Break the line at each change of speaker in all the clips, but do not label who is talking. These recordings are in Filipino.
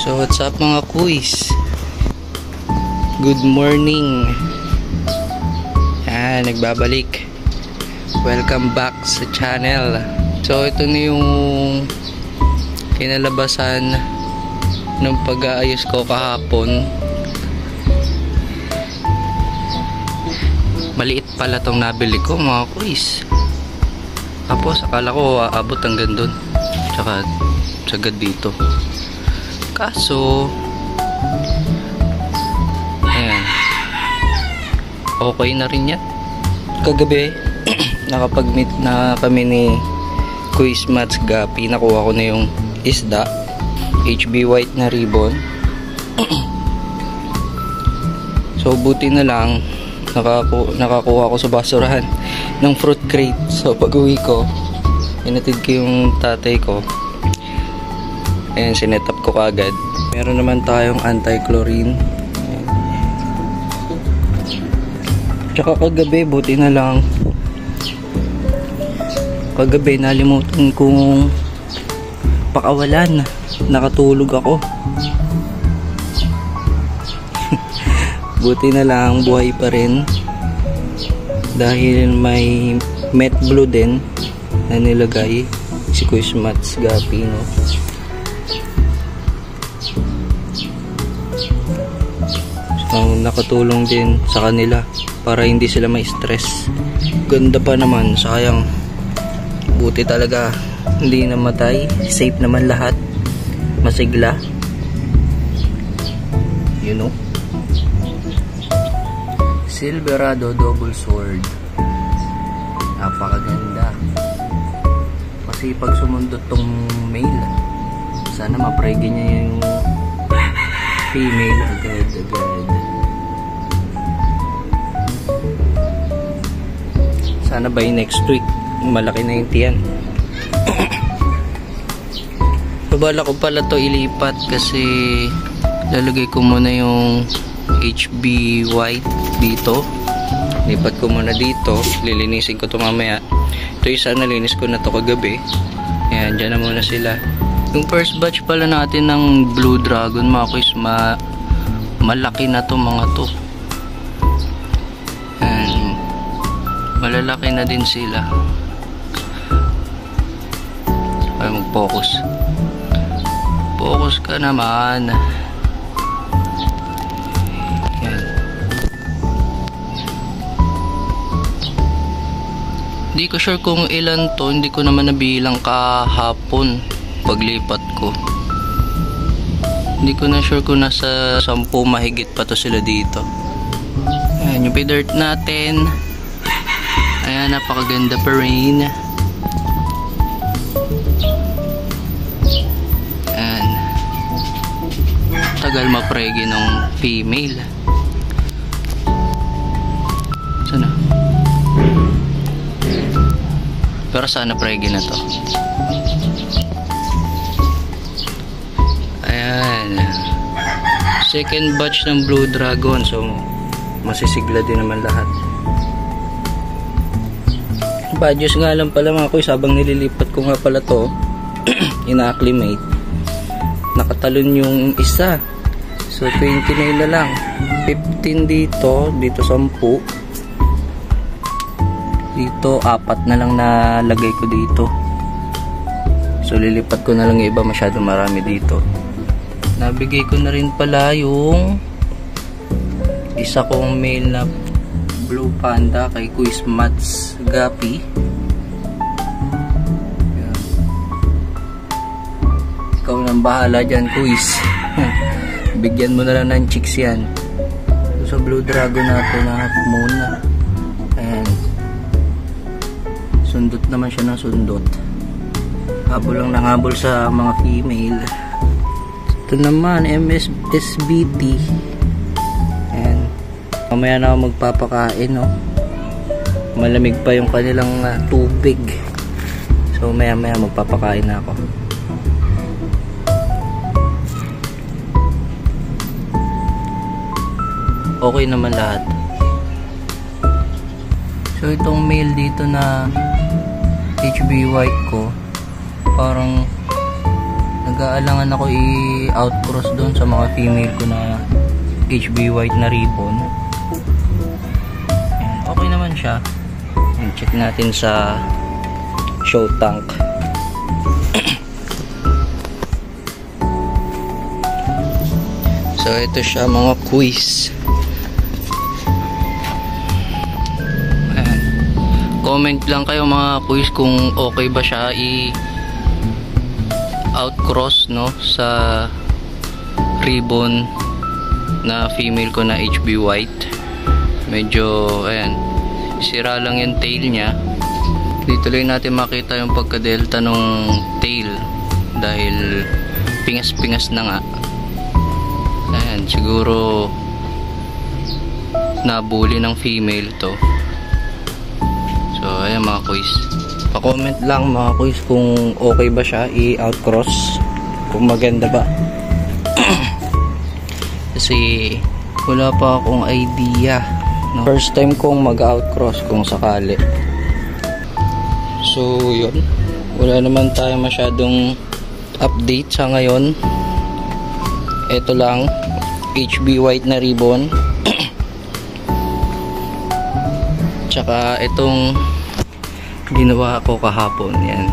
So what's up mga kuis? Good morning. Nagbabalik. Welcome back sa channel. So ito na yung kinalabasan ng pag-aayos ko kahapon. Maliit pala tong nabili ko mga kuis. Tapos akala ko aabot hanggang dun, tsaka sagad dito. Kaso ayan, okay na rin yan. Kagabi nakapag-meet na kami ni Kuis Mats Gapi. Nakuha ko na yung isda, HB white na ribbon. So buti na lang nakakuha ko sa basurahan ng fruit crate. So pag uwi ko, inatid ko yung tatay ko. Ayan, sinetap ko kagad. Meron naman tayong anti-chlorine. Tsaka kagabi, buti na lang, kagabi nalimutan kong pakawalan. Nakatulog ako. Buti na lang buhay pa rin dahil may met blue din na nilagay si Kuis Mats Gapi, no? So nakatulong din sa kanila para hindi sila ma-stress. Ganda pa naman, sayang. Buti talaga hindi namatay, safe naman lahat, masigla, you know. Silverado double sword, napakaganda. Kasi pag sumundot tong male, sana ma-pregi niya yung female agad. Sana by next week malaki na yung tiyan. Babala ko pala to ilipat kasi lalagay ko muna yung HB white dito. Lipat ko muna dito, lilinisin ko to mamaya. Ito isa nalinis ko na to kagabi. Ayan, dyan na muna sila. Yung first batch pala natin ng Blue Dragon mga kuis, malaki na to mga to. Ayan, malalaki na din sila. Ay, mag-focus. Focus ka naman. Hindi ko sure kung ilan to, hindi ko naman nabilang kahapon paglipat ko. Hindi ko na sure kung nasa 10 mahigit pa to sila dito. Ayan yung pay-dirt natin. Ayan, napakaganda pa rin. Ayan, tagal mapregi ng female. Sana pero sana pregi na to. Ayan, second batch ng Blue Dragon. So masisigla din naman lahat. Badges nga lang pala mga kuys, habang nililipat ko nga pala to ina-acclimate, nakatalon yung isa. So 29 na lang, 15 dito 10, dito 4 na lang nalagay ko dito. So lilipat ko na lang yung iba, masyado marami dito. Nabigay ko na rin pala yung isa kong male na Blue Panda kay Kuis Mats Gapi. Ikaw nang bahala dyan Kuis. Bigyan mo na lang ng chicks yan. So, sa Blue Dragon natin na half moon na. Ayan, sundot naman siya ng sundot. Habol lang ng habol sa mga female. Ito naman MSBT. Ayan, mamaya na ako magpapakain, no? Malamig pa yung kanilang tubig. So maya maya magpapakain na ako. Okay naman lahat. So itong male dito na HB white ko, parang nag-aalangan ako i-outcross doon sa mga female ko na HB white na ribbon. Ayan, okay naman siya. Ayan, check natin sa show tank. So ito siya mga quiz. Ayan. Comment lang kayo mga quiz kung okay ba siya outcross no sa ribbon na female ko na HB white. Medyo ayan, sira lang yung tail niya. Dito lang natin makita yung pagka-delta nung tail dahil pingas-pingas na nga. Ayan, siguro nabuli ng female to. So ayan mga quiz, pa-comment lang mga quiz kung okay ba siya i-outcross, kung maganda ba. Kasi wala pa akong idea no? First time kong mag-outcross kung sakali. So yun, wala naman tayo masyadong update sa ngayon. Ito lang, HB white na ribbon. Tsaka itong ginawa ko kahapon. Yan.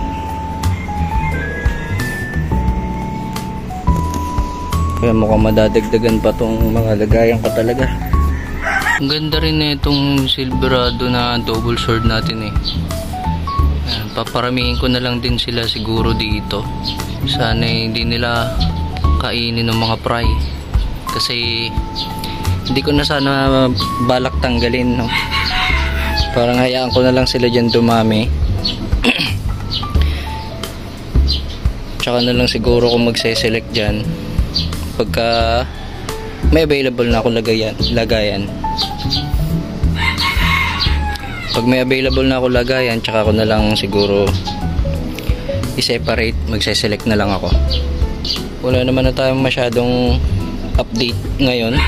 Kaya mukhang madadagdagan pa tong mga lagayan ko talaga. Ang ganda rin na itong Silverado na double sword natin eh. Yan, paparamihin ko na lang din sila siguro dito. Sana hindi nila kainin ng mga fry. Kasi hindi ko na sana balak tanggalin no? Parang hayaan ko na lang sila dyan dumami. Tsaka na lang siguro kung magse-select dyan pagka may available na ako lagayan. Pag may available na ako lagayan, tsaka ko na lang siguro i-separate, magse-select na lang ako. Wala naman na tayong masyadong update ngayon.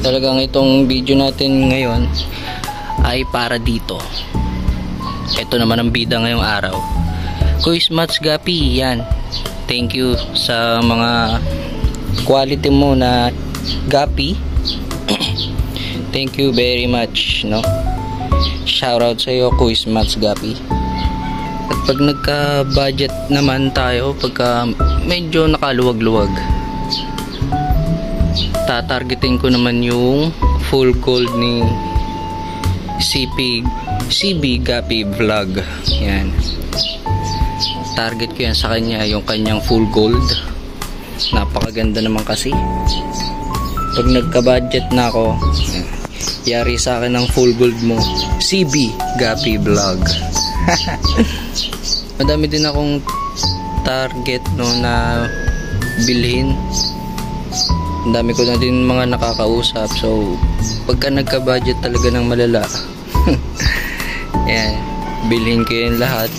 Talagang itong video natin ngayon ay para dito. Ito naman ang bida ngayong araw. Quiz Mats Gapi, yan. Thank you sa mga quality mo na Gapi. Thank you very much, no? Shout out sa iyo, Quiz Mats Gapi. At pag nagka-budget naman tayo, pagka medyo nakaluwag-luwag, tatargetin ko naman yung full gold ni CB Gapi Vlog. Yan. Target ko yan sa kanya, yung kanyang full gold. Napakaganda naman kasi. Pag nagka-budget na ako, yari sa akin ng full gold mo, CB Gapi Vlog. Madami din akong target no na bilhin. Ang dami ko na din mga nakakausap. So pagka nagka-budget talaga ng malala, yan, bilhin ko yun lahat.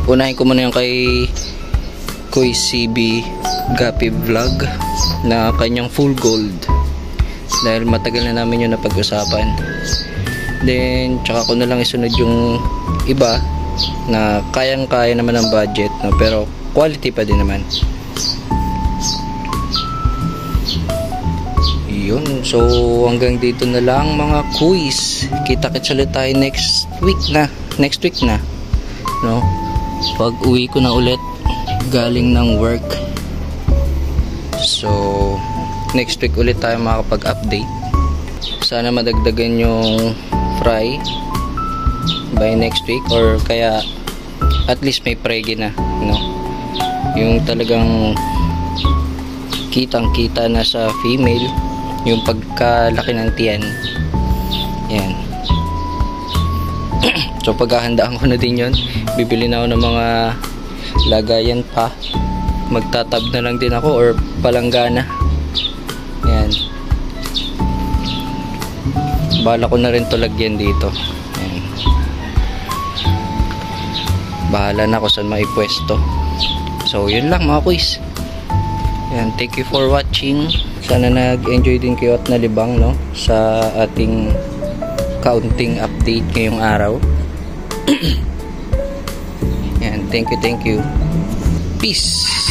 Unahin ko muna yung kay Quiz CB Gapi Vlog na kanyang full gold dahil matagal na namin yun na pag-usapan. Then tsaka ko na lang isunod yung iba na kayang-kaya naman ang budget no? Pero quality pa din naman. Yun, so hanggang dito na lang mga quiz. Kita-kits ulit tayo next week na no? Pag uwi ko na ulit galing ng work. So next week ulit tayo makakapag-update. Sana madagdagan yung fry by next week or kaya at least may pregi na no? Yung talagang kitang-kita na sa female yung pagkalaki ng tiyan. Yan. So paghahandaan ko na din yun, bibili na ako ng mga lagayan pa, magtatab na lang din ako or palanggana. Yan, bala ko na rin to lagyan dito. Yan. Bahala na ako saan maipwesto. So yun lang mga quiz. Yan, thank you for watching. Sana nag-enjoy din kayo at nalibang no sa ating counting update ngayong araw. Yan, Thank you. Peace!